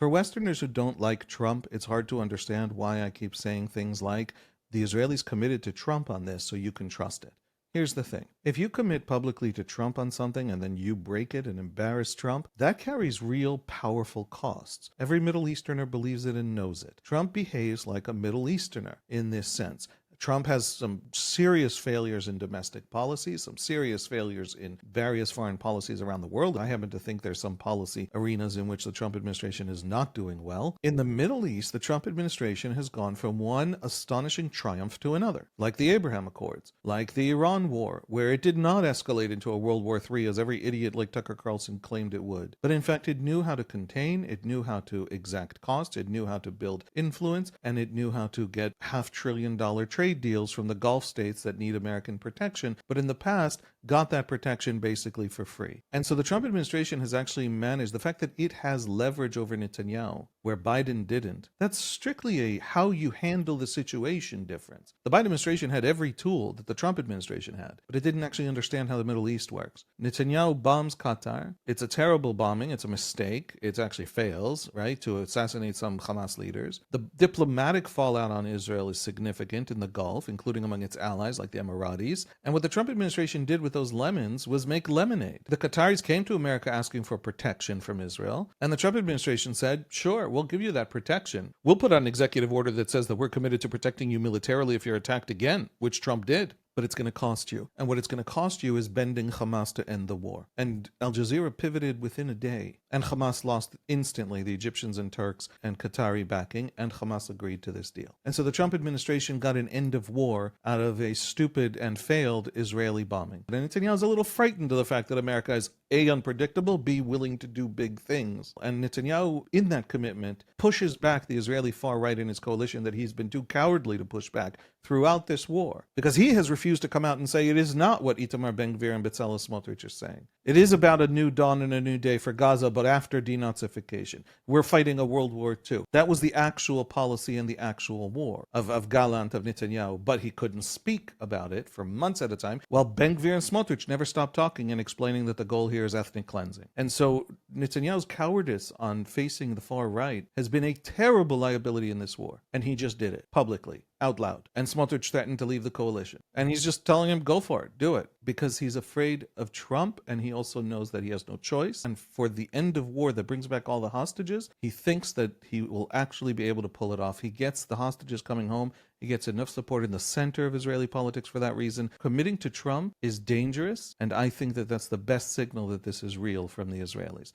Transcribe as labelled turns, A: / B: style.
A: For Westerners who don't like Trump, it's hard to understand why I keep saying things like, the Israelis committed to Trump on this, so you can trust it. Here's the thing. If you commit publicly to Trump on something and then you break it and embarrass Trump, that carries real powerful costs. Every Middle Easterner believes it and knows it. Trump behaves like a Middle Easterner in this sense. Trump has some serious failures in domestic policy, some serious failures in various foreign policies around the world. I happen to think there's some policy arenas in which the Trump administration is not doing well. In the Middle East, the Trump administration has gone from one astonishing triumph to another, like the Abraham Accords, like the Iran war, where it did not escalate into a World War III as every idiot like Tucker Carlson claimed it would. But in fact, it knew how to contain, it knew how to exact costs, it knew how to build influence, and it knew how to get $500 billion trade deals from the Gulf states that need American protection, but in the past got that protection basically for free. And so the Trump administration has actually managed, the fact that it has leverage over Netanyahu, where Biden didn't, that's strictly a how you handle the situation difference. The Biden administration had every tool that the Trump administration had, but it didn't actually understand how the Middle East works. Netanyahu bombs Qatar. It's a terrible bombing. It's a mistake. It actually fails, right, to assassinate some Hamas leaders. The diplomatic fallout on Israel is significant in the Gulf, including among its allies like the Emiratis. And what the Trump administration did with those lemons was make lemonade. The Qataris came to America asking for protection from Israel, and the Trump administration said, sure, we'll give you that protection. We'll put out an executive order that says that we're committed to protecting you militarily if you're attacked again, which Trump did. But it's going to cost you. And what it's going to cost you is bending Hamas to end the war. And Al Jazeera pivoted within a day. And Hamas lost instantly, the Egyptians and Turks and Qatari backing, and Hamas agreed to this deal. And so the Trump administration got an end of war out of a stupid and failed Israeli bombing. And Netanyahu's a little frightened of the fact that America is A, unpredictable, B, willing to do big things. And Netanyahu, in that commitment, pushes back the Israeli far right in his coalition that he's been too cowardly to push back throughout this war. Because he has refused to come out and say it is not what Itamar Ben-Gvir and Bezalel Smotrich are saying. It is about a new dawn and a new day for Gaza, but after denazification. We're fighting a World War II. That was the actual policy in the actual war of Gallant, of Netanyahu, but he couldn't speak about it for months at a time, while Ben-Gvir and Smotrich never stopped talking and explaining that the goal here is ethnic cleansing. And so Netanyahu's cowardice on facing the far right has been a terrible liability in this war. And he just did it publicly, out loud. And Smotrich threatened to leave the coalition. And he's just telling him, go for it, do it. Because he's afraid of Trump, and he also knows that he has no choice. And for the end of war that brings back all the hostages, he thinks that he will actually be able to pull it off. He gets the hostages coming home. He gets enough support in the center of Israeli politics for that reason. Committing to Trump is dangerous, and I think that that's the best signal that this is real from the Israelis.